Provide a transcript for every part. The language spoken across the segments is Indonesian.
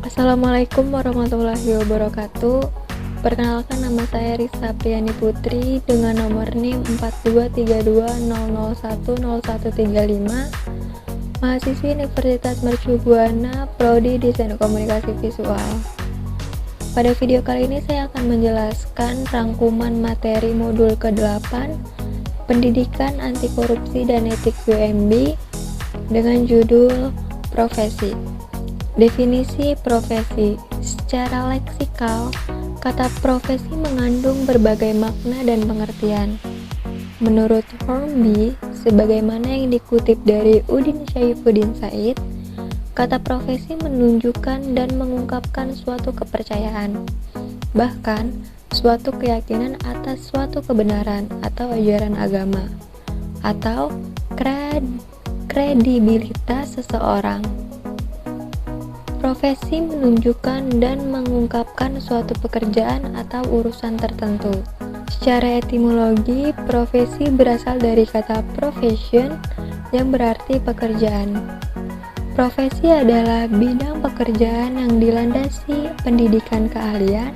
Assalamualaikum warahmatullahi wabarakatuh. Perkenalkan, nama saya Risa Priani Putri dengan nomor NIM 42320010135, mahasiswi Universitas Mercu Buana, Prodi Desain Komunikasi Visual. Pada video kali ini saya akan menjelaskan rangkuman materi modul ke-8 Pendidikan Anti Korupsi dan Etik UMB dengan judul Profesi. Definisi profesi. Secara leksikal, kata profesi mengandung berbagai makna dan pengertian. Menurut Hornby, sebagaimana yang dikutip dari Udin Syaifuddin Said, kata profesi menunjukkan dan mengungkapkan suatu kepercayaan, bahkan suatu keyakinan atas suatu kebenaran atau ajaran agama, atau kredibilitas seseorang. Profesi menunjukkan dan mengungkapkan suatu pekerjaan atau urusan tertentu. Secara etimologi, profesi berasal dari kata profession yang berarti pekerjaan. Profesi adalah bidang pekerjaan yang dilandasi pendidikan keahlian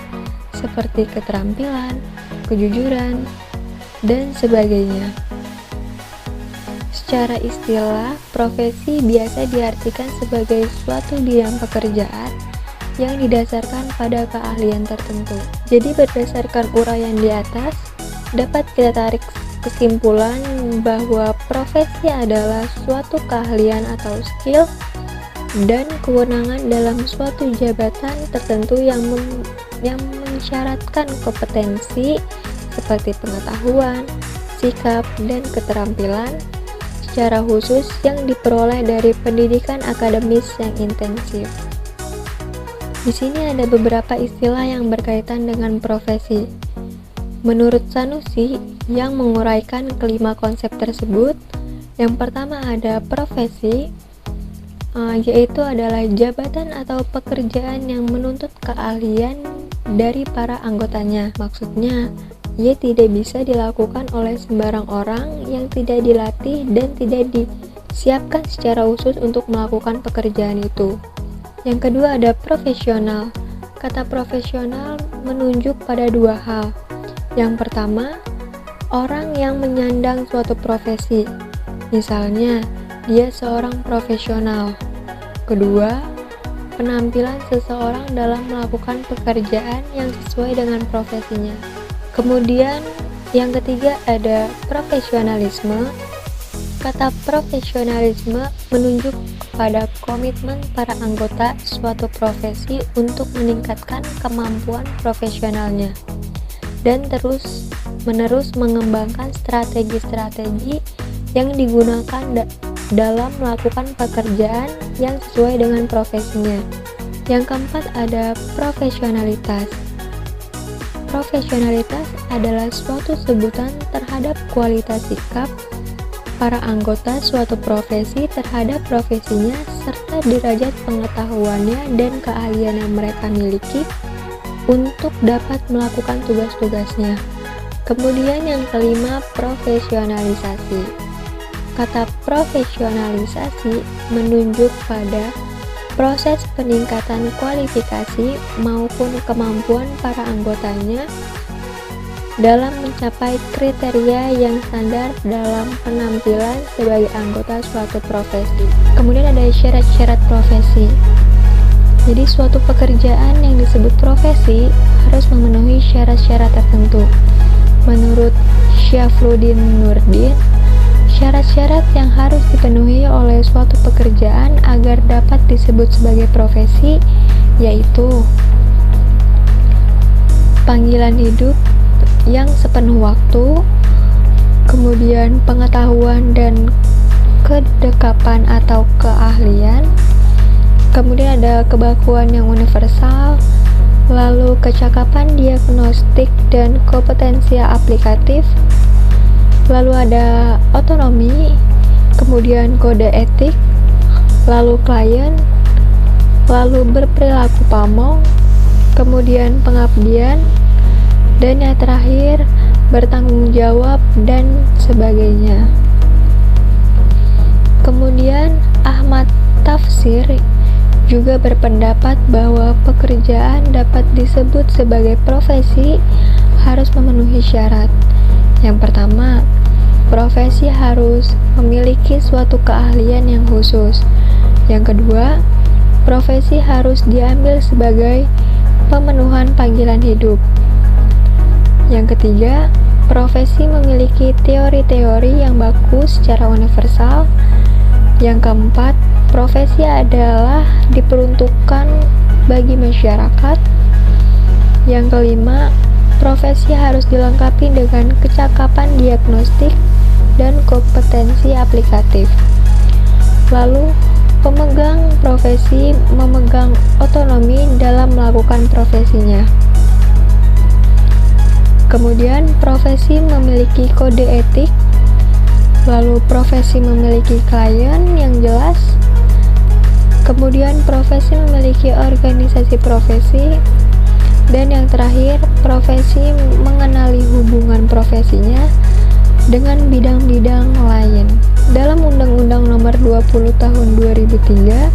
seperti keterampilan, kejujuran, dan sebagainya. Secara istilah, profesi biasa diartikan sebagai suatu bidang pekerjaan yang didasarkan pada keahlian tertentu. Jadi berdasarkan uraian di atas, dapat kita tarik kesimpulan bahwa profesi adalah suatu keahlian atau skill dan kewenangan dalam suatu jabatan tertentu yang mensyaratkan kompetensi seperti pengetahuan, sikap, dan keterampilan secara khusus yang diperoleh dari pendidikan akademis yang intensif. Di sini ada beberapa istilah yang berkaitan dengan profesi. Menurut Sanusi yang menguraikan kelima konsep tersebut, yang pertama ada profesi, yaitu adalah jabatan atau pekerjaan yang menuntut keahlian dari para anggotanya. Maksudnya, ia tidak bisa dilakukan oleh sembarang orang yang tidak dilatih dan tidak disiapkan secara khusus untuk melakukan pekerjaan itu. Yang kedua ada profesional. Kata profesional menunjuk pada dua hal. Yang pertama, orang yang menyandang suatu profesi. Misalnya, dia seorang profesional. Kedua, penampilan seseorang dalam melakukan pekerjaan yang sesuai dengan profesinya. Kemudian yang ketiga ada profesionalisme. Kata profesionalisme menunjuk kepada komitmen para anggota suatu profesi untuk meningkatkan kemampuan profesionalnya dan terus-menerus mengembangkan strategi-strategi yang digunakan dalam melakukan pekerjaan yang sesuai dengan profesinya. Yang keempat ada profesionalitas. Profesionalitas adalah suatu sebutan terhadap kualitas sikap para anggota suatu profesi terhadap profesinya serta derajat pengetahuannya dan keahlian yang mereka miliki untuk dapat melakukan tugas-tugasnya. Kemudian yang kelima, profesionalisasi. Kata profesionalisasi menunjuk pada proses peningkatan kualifikasi maupun kemampuan para anggotanya dalam mencapai kriteria yang standar dalam penampilan sebagai anggota suatu profesi. Kemudian ada syarat-syarat profesi. Jadi suatu pekerjaan yang disebut profesi harus memenuhi syarat-syarat tertentu. Menurut Syafruddin Nurdin, syarat-syarat yang harus dipenuhi oleh suatu pekerjaan agar dapat disebut sebagai profesi yaitu panggilan hidup yang sepenuh waktu, kemudian pengetahuan dan kedekapan atau keahlian, kemudian ada kebakuan yang universal, lalu kecakapan diagnostik dan kompetensi aplikatif, lalu ada otonomi, kemudian kode etik, lalu klien, lalu berperilaku pamong, kemudian pengabdian, dan yang terakhir bertanggung jawab dan sebagainya. Kemudian Ahmad Tafsir juga berpendapat bahwa pekerjaan dapat disebut sebagai profesi harus memenuhi syarat. Yang pertama, profesi harus memiliki suatu keahlian yang khusus. Yang kedua, profesi harus diambil sebagai pemenuhan panggilan hidup. Yang ketiga, profesi memiliki teori-teori yang bagus secara universal. Yang keempat, profesi adalah diperuntukkan bagi masyarakat. Yang kelima, profesi harus dilengkapi dengan kecakapan diagnostik dan kompetensi aplikatif. Lalu, pemegang profesi memegang otonomi dalam melakukan profesinya. Kemudian, profesi memiliki kode etik. Lalu, profesi memiliki klien yang jelas. Kemudian, profesi memiliki organisasi profesi. Dan yang terakhir, profesi mengenali hubungan profesinya dengan bidang-bidang lain. Dalam Undang-Undang Nomor 20 Tahun 2003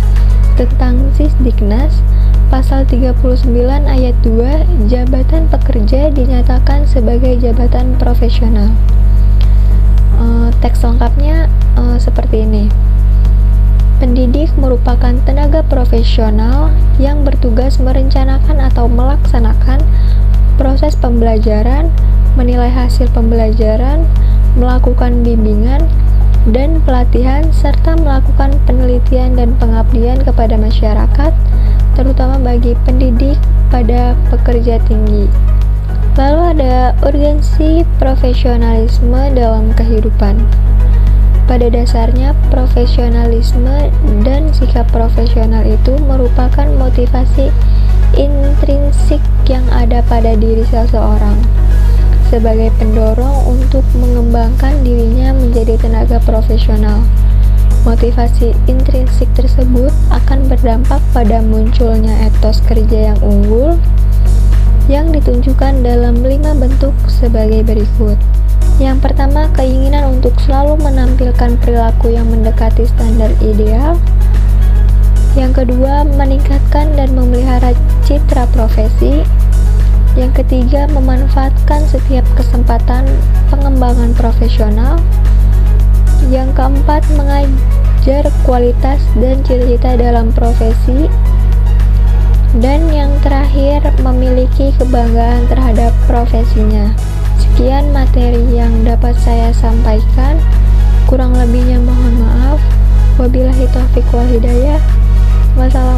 tentang Sisdiknas, Pasal 39 ayat 2, jabatan pekerja dinyatakan sebagai jabatan profesional. Teks lengkapnya seperti ini. Pendidik merupakan tenaga profesional yang bertugas merencanakan atau melaksanakan proses pembelajaran, menilai hasil pembelajaran, melakukan bimbingan dan pelatihan, serta melakukan penelitian dan pengabdian kepada masyarakat, terutama bagi pendidik pada pekerja tinggi. Lalu ada urgensi profesionalisme dalam kehidupan. Pada dasarnya, profesionalisme dan sikap profesional itu merupakan motivasi intrinsik yang ada pada diri seseorang sebagai pendorong untuk mengembangkan dirinya menjadi tenaga profesional. Motivasi intrinsik tersebut akan berdampak pada munculnya etos kerja yang unggul yang ditunjukkan dalam 5 bentuk sebagai berikut. Yang pertama, keinginan untuk selalu menampilkan perilaku yang mendekati standar ideal. Yang kedua, meningkatkan dan memelihara citra profesi. Yang ketiga, memanfaatkan setiap kesempatan pengembangan profesional. Yang keempat, mengajar kualitas dan cita-cita dalam profesi. Dan yang terakhir, memiliki kebanggaan terhadap profesinya. Sekian materi yang dapat saya sampaikan. Kurang lebihnya mohon maaf. Wabillahi taufiq wal hidayah. Wassalamualaikum